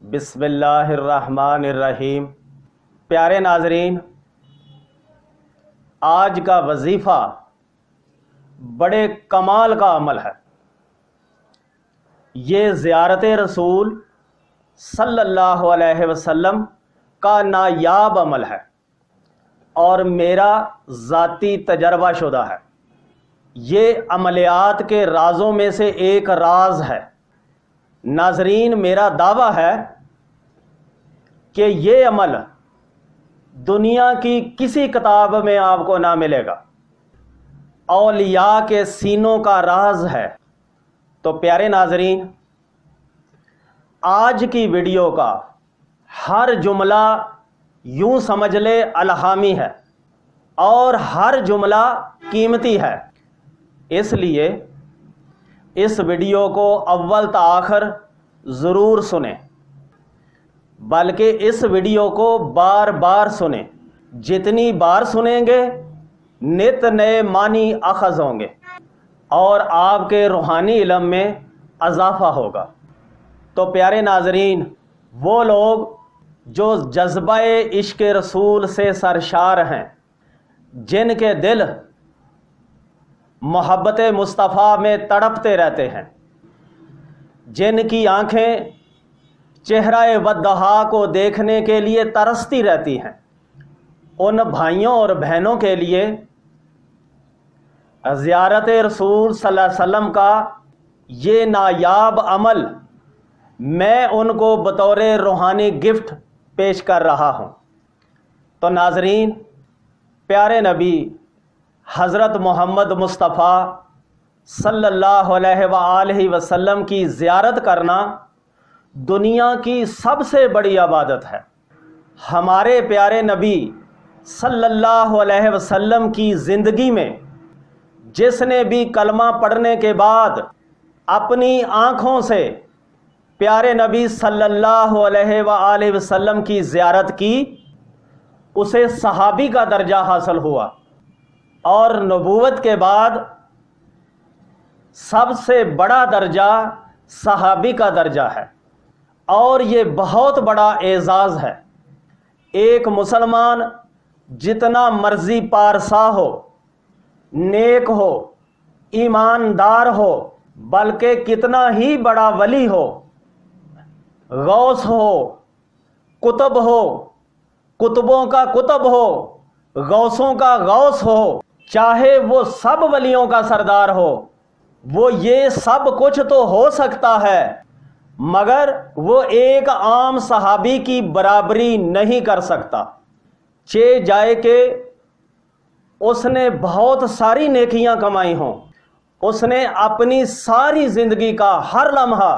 بسم اللہ الرحمن الرحیم۔ پیارے ناظرین، آج کا وظیفہ بڑے کمال کا عمل ہے۔ یہ زیارت رسول صلی اللہ علیہ وسلم کا نایاب عمل ہے اور میرا ذاتی تجربہ شدہ ہے۔ یہ عملیات کے رازوں میں سے ایک راز ہے۔ ناظرین، میرا دعویٰ ہے کہ یہ عمل دنیا کی کسی کتاب میں آپ کو نہ ملے گا، اولیاء کے سینوں کا راز ہے۔ تو پیارے ناظرین، آج کی ویڈیو کا ہر جملہ یوں سمجھ لے الہامی ہے اور ہر جملہ قیمتی ہے، اس لیے اس ویڈیو کو اول تا آخر ضرور سنیں، بلکہ اس ویڈیو کو بار بار سنیں۔ جتنی بار سنیں گے نت نئے معنی اخذ ہوں گے اور آپ کے روحانی علم میں اضافہ ہوگا۔ تو پیارے ناظرین، وہ لوگ جو جذبہ عشق رسول سے سرشار ہیں، جن کے دل محبت مصطفیٰ میں تڑپتے رہتے ہیں، جن کی آنکھیں چہرہ وضحا کو دیکھنے کے لیے ترستی رہتی ہیں، ان بھائیوں اور بہنوں کے لیے زیارت رسول صلی اللہ علیہ وسلم کا یہ نایاب عمل میں ان کو بطور روحانی گفٹ پیش کر رہا ہوں۔ تو ناظرین، پیارے نبی حضرت محمد مصطفیٰ صلی اللہ علیہ وآلہ وسلم کی زیارت کرنا دنیا کی سب سے بڑی عبادت ہے۔ ہمارے پیارے نبی صلی اللہ علیہ وسلم کی زندگی میں جس نے بھی کلمہ پڑھنے کے بعد اپنی آنکھوں سے پیارے نبی صلی اللہ علیہ وآلہ وسلم کی زیارت کی، اسے صحابی کا درجہ حاصل ہوا، اور نبوت کے بعد سب سے بڑا درجہ صحابی کا درجہ ہے، اور یہ بہت بڑا اعزاز ہے۔ ایک مسلمان جتنا مرضی پارسا ہو، نیک ہو، ایماندار ہو، بلکہ کتنا ہی بڑا ولی ہو، غوث ہو، قطب ہو، قطبوں کا قطب ہو، غوثوں کا غوث ہو، چاہے وہ سب ولیوں کا سردار ہو، وہ یہ سب کچھ تو ہو سکتا ہے، مگر وہ ایک عام صحابی کی برابری نہیں کر سکتا، چہ جائے کہ اس نے بہت ساری نیکیاں کمائی ہوں، اس نے اپنی ساری زندگی کا ہر لمحہ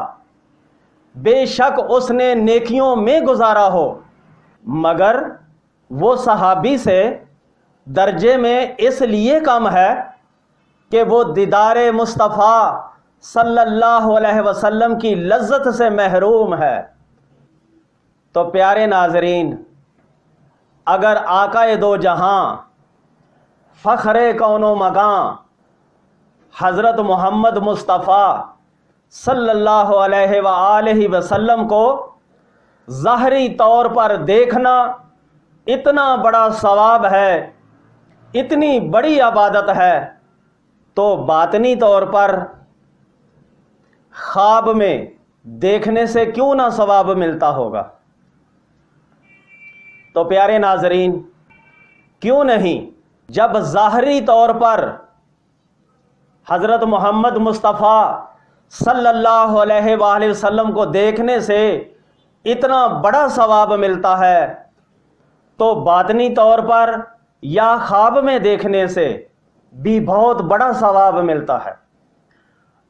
بے شک اس نے نیکیوں میں گزارا ہو، مگر وہ صحابی سے درجے میں اس لیے کم ہے کہ وہ دیدار مصطفیٰ صلی اللہ علیہ وسلم کی لذت سے محروم ہے۔ تو پیارے ناظرین، اگر آقا دو جہاں فخر کون و مکاں حضرت محمد مصطفیٰ صلی اللہ علیہ وآلہ وسلم کو ظاہری طور پر دیکھنا اتنا بڑا ثواب ہے، اتنی بڑی عبادت ہے، تو باطنی طور پر خواب میں دیکھنے سے کیوں نہ ثواب ملتا ہوگا؟ تو پیارے ناظرین، کیوں نہیں، جب ظاہری طور پر حضرت محمد مصطفیٰ صلی اللہ علیہ وآلہ وسلم کو دیکھنے سے اتنا بڑا ثواب ملتا ہے، تو باطنی طور پر یا خواب میں دیکھنے سے بھی بہت بڑا ثواب ملتا ہے۔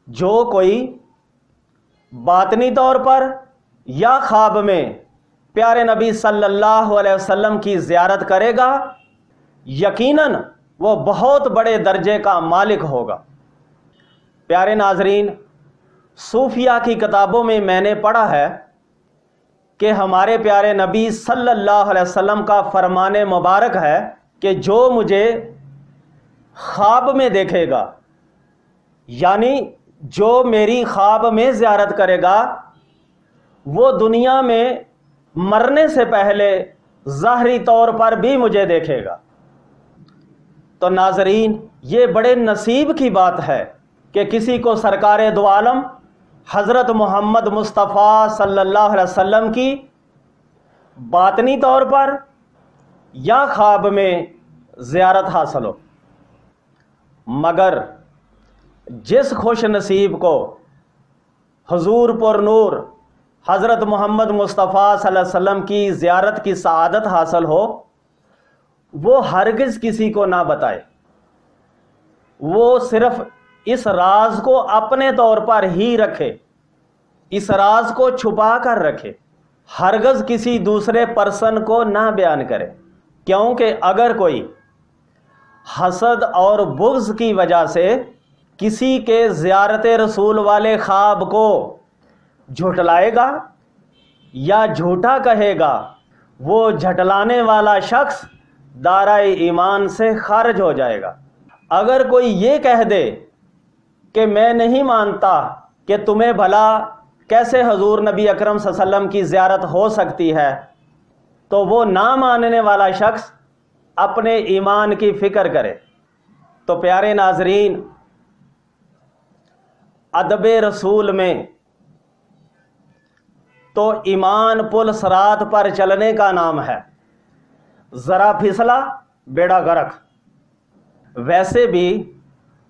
جو کوئی باطنی طور پر یا خواب میں پیارے نبی صلی اللہ علیہ وسلم کی زیارت کرے گا، یقیناً وہ بہت بڑے درجے کا مالک ہوگا۔ پیارے ناظرین، صوفیہ کی کتابوں میں میں نے پڑھا ہے کہ ہمارے پیارے نبی صلی اللہ علیہ وسلم کا فرمان مبارک ہے کہ جو مجھے خواب میں دیکھے گا، یعنی جو میری خواب میں زیارت کرے گا، وہ دنیا میں مرنے سے پہلے ظاہری طور پر بھی مجھے دیکھے گا۔ تو ناظرین، یہ بڑے نصیب کی بات ہے کہ کسی کو سرکار دو عالم حضرت محمد مصطفیٰ صلی اللہ علیہ وسلم کی باطنی طور پر یا خواب میں زیارت حاصل ہو، مگر جس خوش نصیب کو حضور پر نور حضرت محمد مصطفیٰ صلی اللہ علیہ وسلم کی زیارت کی سعادت حاصل ہو، وہ ہرگز کسی کو نہ بتائے، وہ صرف اس راز کو اپنے طور پر ہی رکھے، اس راز کو چھپا کر رکھے، ہرگز کسی دوسرے پرسن کو نہ بیان کرے، کیونکہ اگر کوئی حسد اور بغض کی وجہ سے کسی کے زیارت رسول والے خواب کو جھٹلائے گا یا جھوٹا کہے گا، وہ جھٹلانے والا شخص دائرۂ ایمان سے خارج ہو جائے گا۔ اگر کوئی یہ کہہ دے کہ میں نہیں مانتا کہ تمہیں بھلا کیسے حضور نبی اکرم صلی اللہ علیہ وسلم کی زیارت ہو سکتی ہے، تو وہ نہ ماننے والا شخص اپنے ایمان کی فکر کرے۔ تو پیارے ناظرین، ادب رسول میں تو ایمان پل صراط پر چلنے کا نام ہے، ذرا پھسلا بیڑا غرق۔ ویسے بھی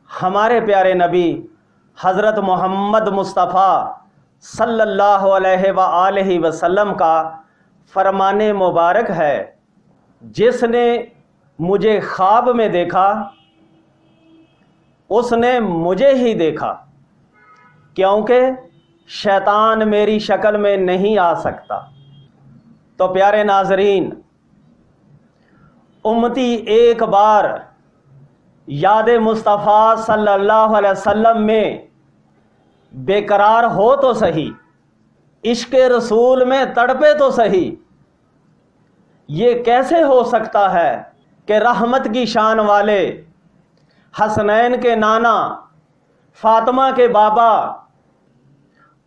ہمارے پیارے نبی حضرت محمد مصطفیٰ صلی اللہ علیہ وآلہ وسلم کا فرمان مبارک ہے، جس نے مجھے خواب میں دیکھا اس نے مجھے ہی دیکھا، کیونکہ شیطان میری شکل میں نہیں آ سکتا۔ تو پیارے ناظرین، امتی ایک بار یاد مصطفیٰ صلی اللہ علیہ وسلم میں بے قرار ہو تو صحیح، عشق رسول میں تڑپے تو صحیح۔ یہ کیسے ہو سکتا ہے کہ رحمت کی شان والے حسنین کے نانا، فاطمہ کے بابا،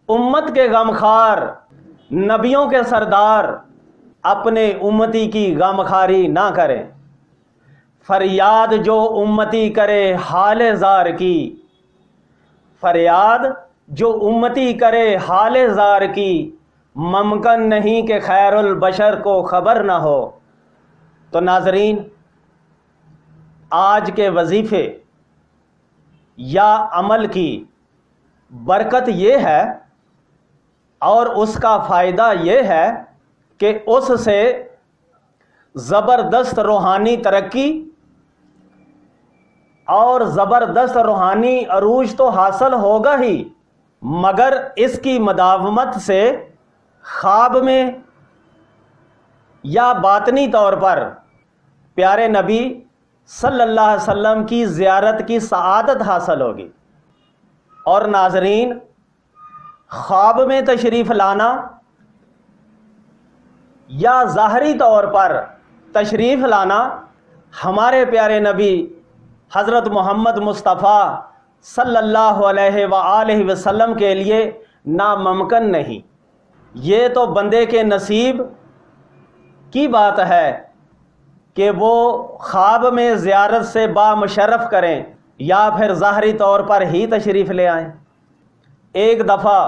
امت کے غمخوار، نبیوں کے سردار اپنے امتی کی غمخواری نہ کریں۔ فریاد جو امتی کرے حال زار کی، فریاد جو امتی کرے حال زار کی، ممکن نہیں کہ خیر البشر کو خبر نہ ہو۔ تو ناظرین، آج کے وظیفے یا عمل کی برکت یہ ہے اور اس کا فائدہ یہ ہے کہ اس سے زبردست روحانی ترقی اور زبردست روحانی عروج تو حاصل ہوگا ہی، مگر اس کی مداومت سے خواب میں یا باطنی طور پر پیارے نبی صلی اللہ علیہ وسلم کی زیارت کی سعادت حاصل ہوگی۔ اور ناظرین، خواب میں تشریف لانا یا ظاہری طور پر تشریف لانا ہمارے پیارے نبی حضرت محمد مصطفیٰ صلی اللہ علیہ وآلہ وسلم کے لیے ناممکن نہیں۔ یہ تو بندے کے نصیب کی بات ہے کہ وہ خواب میں زیارت سے بامشرف کریں یا پھر ظاہری طور پر ہی تشریف لے آئیں۔ ایک دفعہ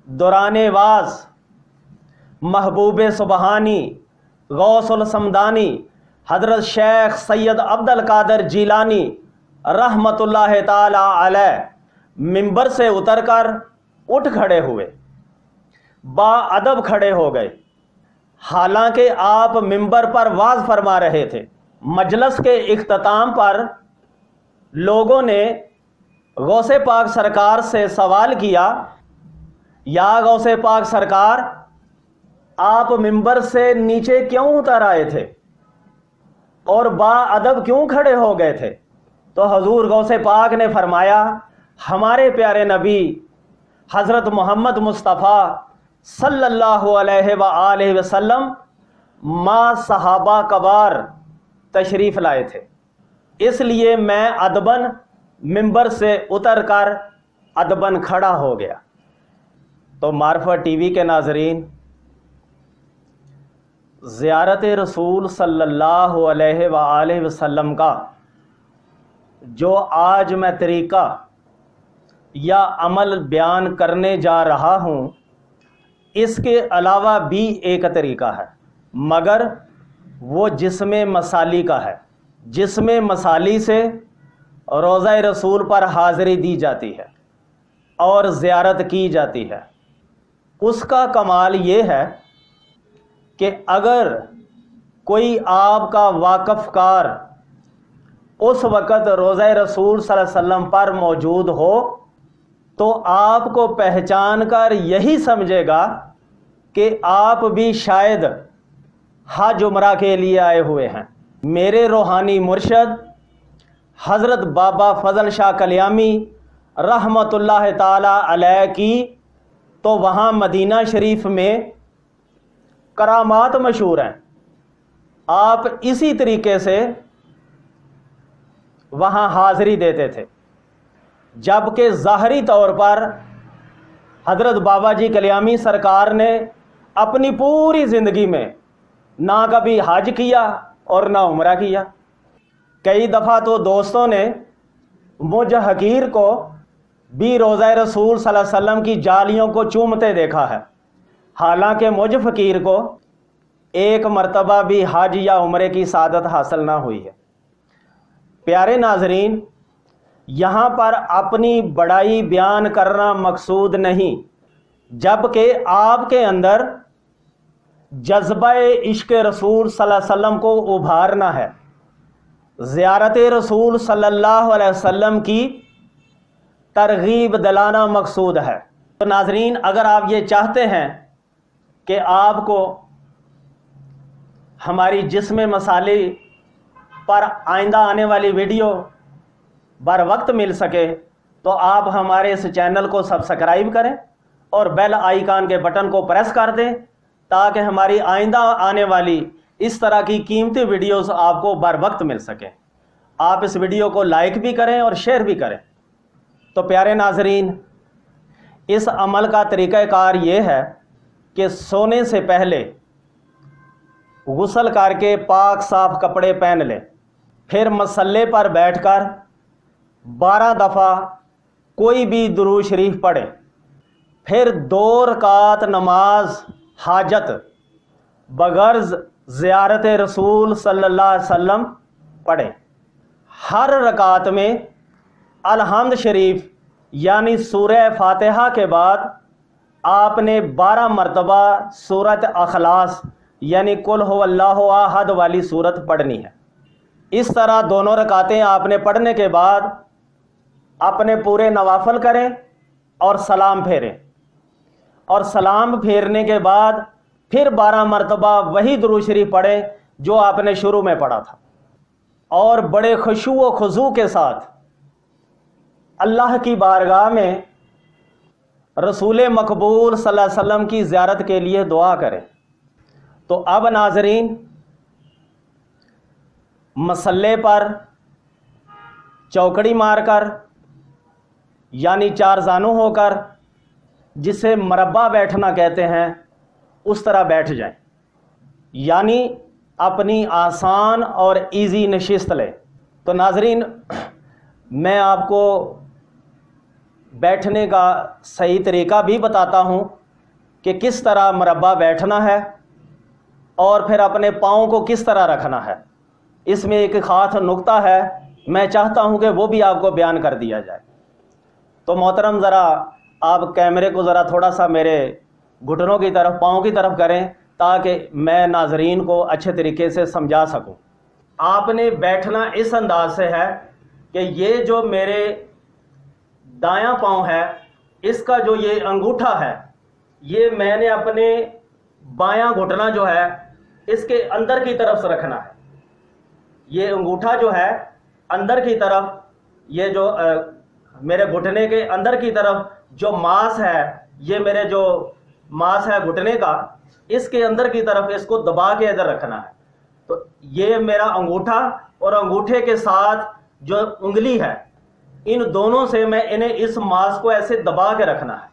دوران واز محبوب سبحانی غوث السمدانی حضرت شیخ سید عبد القادر جیلانی رحمت اللہ تعالی علیہ منبر سے اتر کر اٹھ کھڑے ہوئے، با ادب کھڑے ہو گئے، حالانکہ آپ منبر پر واز فرما رہے تھے۔ مجلس کے اختتام پر لوگوں نے غوث پاک سرکار سے سوال کیا، یا غوث پاک سرکار، آپ منبر سے نیچے کیوں اتر آئے تھے اور با ادب کیوں کھڑے ہو گئے تھے؟ تو حضور غوث پاک نے فرمایا، ہمارے پیارے نبی حضرت محمد مصطفیٰ صلی اللہ علیہ وآلہ وسلم ما صحابہ کبار تشریف لائے تھے، اس لیے میں ادباً ممبر سے اتر کر ادباً کھڑا ہو گیا۔ تو معرفت ٹی وی کے ناظرین، زیارت رسول صلی اللہ علیہ وآلہ وسلم کا جو آج میں طریقہ یا عمل بیان کرنے جا رہا ہوں، اس کے علاوہ بھی ایک طریقہ ہے، مگر وہ جسم مثالی کا ہے۔ جسم مثالی سے روضہ رسول پر حاضری دی جاتی ہے اور زیارت کی جاتی ہے۔ اس کا کمال یہ ہے کہ اگر کوئی آپ کا واقف کار اس وقت روضہ رسول صلی اللہ علیہ وسلم پر موجود ہو تو آپ کو پہچان کر یہی سمجھے گا کہ آپ بھی شاید حج عمرہ کے لیے آئے ہوئے ہیں۔ میرے روحانی مرشد حضرت بابا فضل شاہ کلیامی رحمۃ اللہ تعالی علیہ کی تو وہاں مدینہ شریف میں کرامات مشہور ہیں۔ آپ اسی طریقے سے وہاں حاضری دیتے تھے، جبکہ ظاہری طور پر حضرت بابا جی کلیامی سرکار نے اپنی پوری زندگی میں نہ کبھی حج کیا اور نہ عمرہ کیا۔ کئی دفعہ تو دوستوں نے مجھ حقیر کو بھی روضہ رسول صلی اللہ علیہ وسلم کی جالیوں کو چومتے دیکھا ہے، حالانکہ مجھ فقیر کو ایک مرتبہ بھی حج یا عمرے کی سعادت حاصل نہ ہوئی ہے۔ پیارے ناظرین، یہاں پر اپنی بڑائی بیان کرنا مقصود نہیں، جبکہ آپ کے اندر جذبہ عشق رسول صلی اللہ علیہ وسلم کو ابھارنا ہے، زیارت رسول صلی اللہ علیہ وسلم کی ترغیب دلانا مقصود ہے۔ تو ناظرین، اگر آپ یہ چاہتے ہیں کہ آپ کو ہماری جسم مثالی پر آئندہ آنے والی ویڈیو بر وقت مل سکے تو آپ ہمارے اس چینل کو سبسکرائب کریں اور بیل آئیکن کے بٹن کو پریس کر دیں تاکہ ہماری آئندہ آنے والی اس طرح کی قیمتی ویڈیوز آپ کو بر وقت مل سکیں۔ آپ اس ویڈیو کو لائک بھی کریں اور شیئر بھی کریں۔ تو پیارے ناظرین، اس عمل کا طریقہ کار یہ ہے کہ سونے سے پہلے غسل کر کے پاک صاف کپڑے پہن لیں، پھر مصلے پر بیٹھ کر 12 دفعہ کوئی بھی درود شریف پڑھیں، پھر 2 رکعت نماز حاجت بغرض زیارت رسول صلی اللہ علیہ وسلم پڑھیں۔ ہر رکعت میں الحمد شریف یعنی سورہ فاتحہ کے بعد آپ نے 12 مرتبہ سورۃ اخلاص یعنی قل هو اللہ احد والی سورت پڑھنی ہے۔ اس طرح دونوں رکعتیں آپ نے پڑھنے کے بعد اپنے پورے نوافل کریں اور سلام پھیریں، اور سلام پھیرنے کے بعد پھر 12 مرتبہ وہی درود شریف پڑھیں جو آپ نے شروع میں پڑھا تھا، اور بڑے خشوع و خضوع کے ساتھ اللہ کی بارگاہ میں رسول مقبول صلی اللہ علیہ وسلم کی زیارت کے لیے دعا کریں۔ تو اب ناظرین، مصلے پر چوکڑی مار کر یعنی 4 زانو ہو کر، جسے مربع بیٹھنا کہتے ہیں، اس طرح بیٹھ جائیں، یعنی اپنی آسان اور ایزی نشست لیں۔ تو ناظرین، میں آپ کو بیٹھنے کا صحیح طریقہ بھی بتاتا ہوں کہ کس طرح مربع بیٹھنا ہے اور پھر اپنے پاؤں کو کس طرح رکھنا ہے۔ اس میں ایک خاص نقطہ ہے، میں چاہتا ہوں کہ وہ بھی آپ کو بیان کر دیا جائے۔ تو محترم، ذرا آپ کیمرے کو ذرا تھوڑا سا میرے گھٹنوں کی طرف، پاؤں کی طرف کریں تاکہ میں ناظرین کو اچھے طریقے سے سمجھا سکوں۔ آپ نے بیٹھنا اس انداز سے ہے کہ یہ جو میرے دایاں پاؤں ہے، اس کا جو یہ انگوٹھا ہے، یہ میں نے اپنے بایاں گھٹنا جو ہے اس کے اندر کی طرف سے رکھنا ہے۔ یہ انگوٹھا جو ہے اندر کی طرف، یہ جو میرے گھٹنے کے اندر کی طرف جو ماس ہے، یہ میرے جو ماس ہے گھٹنے کا، اس کے اندر کی طرف اس کو دبا کے ادھر رکھنا ہے۔ تو یہ میرا انگوٹھا اور انگوٹھے کے ساتھ جو انگلی ہے، ان دونوں سے میں انہیں اس ماس کو ایسے دبا کے رکھنا ہے۔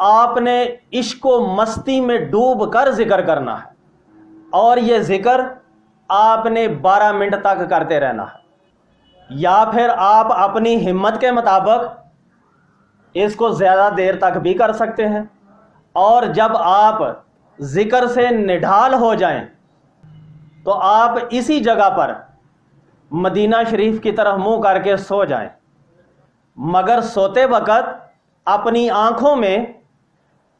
آپ نے عشق و مستی میں ڈوب کر ذکر کرنا ہے، اور یہ ذکر آپ نے 12 منٹ تک کرتے رہنا ہے، یا پھر آپ اپنی ہمت کے مطابق اس کو زیادہ دیر تک بھی کر سکتے ہیں، اور جب آپ ذکر سے نڈھال ہو جائیں تو آپ اسی جگہ پر مدینہ شریف کی طرف منہ کر کے سو جائیں، مگر سوتے وقت اپنی آنکھوں میں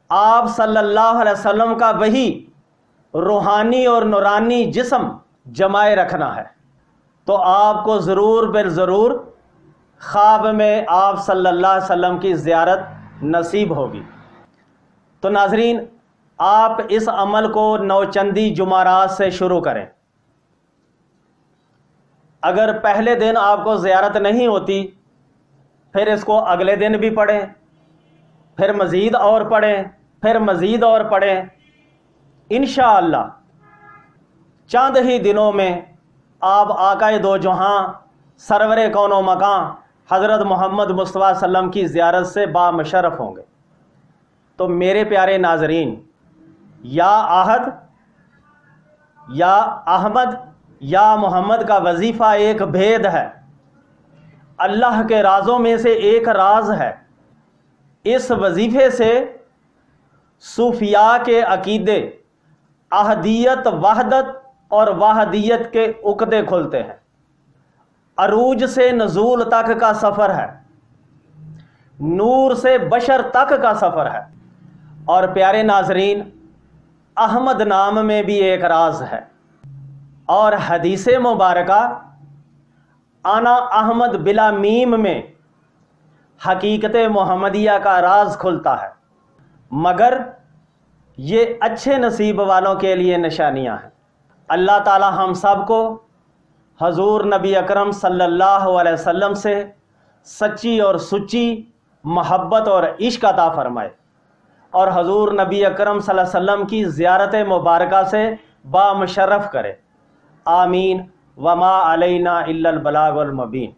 آپ صلی اللہ علیہ وسلم کا وہی روحانی اور نورانی جسم جمائے رکھنا ہے، تو آپ کو ضرور بالضرور خواب میں آپ صلی اللہ علیہ وسلم کی زیارت نصیب ہوگی۔ تو ناظرین، آپ اس عمل کو نوچندی جمعرات سے شروع کریں۔ اگر پہلے دن آپ کو زیارت نہیں ہوتی، پھر اس کو اگلے دن بھی پڑھیں، پھر مزید اور پڑھیں، پھر مزید اور پڑھیں۔ انشاءاللہ چند ہی دنوں میں آپ آقا دو جہاں سرور کون و مکان حضرت محمد مصطفیٰ صلی اللہ علیہ وسلم کی زیارت سے بامشرف ہوں گے۔ تو میرے پیارے ناظرین، یا آحد، یا احمد، یا محمد کا وظیفہ ایک بھید ہے، اللہ کے رازوں میں سے ایک راز ہے۔ اس وظیفے سے صوفیاء کے عقیدے، احدیت، وحدت اور واحدیت کے عقدے کھلتے ہیں۔ عروج سے نزول تک کا سفر ہے، نور سے بشر تک کا سفر ہے۔ اور پیارے ناظرین، احمد نام میں بھی ایک راز ہے، اور حدیث مبارکہ انا احمد بلا میم میں حقیقت محمدیہ کا راز کھلتا ہے، مگر یہ اچھے نصیب والوں کے لیے نشانیاں ہیں۔ اللہ تعالی ہم سب کو حضور نبی اکرم صلی اللہ علیہ وسلم سے سچی اور سچی محبت اور عشق عطا فرمائے، اور حضور نبی اکرم صلی اللہ علیہ وسلم کی زیارت مبارکہ سے بامشرف کرے۔ آمین۔ وما علینا الا البلاغ المبین۔